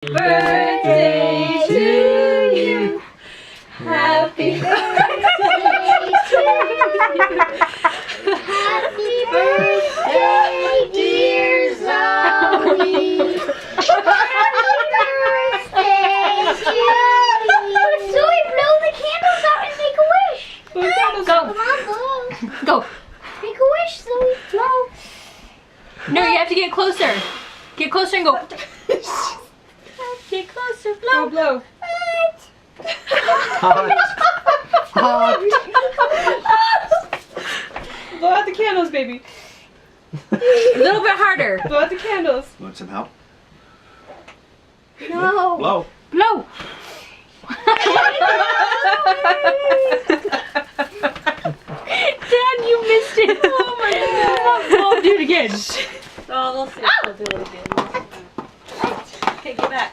Birthday to you. Happy birthday to you. Happy birthday, dear Zoe. Happy birthday to you. Zoe, blow the candles out and make a wish. Blow the candles Go. out. Come on, blow. Go. Make a wish, Zoe. Blow. No, you have to get closer. Get closer and go. Get closer, Blow, blow. blow. Blow out the candles, baby. A little bit harder. Blow out the candles. Want some help? No. Blow. Blow. Dad, you missed it. Oh my God. We'll do it again. Oh, we'll see. We'll do it again. Okay, get back.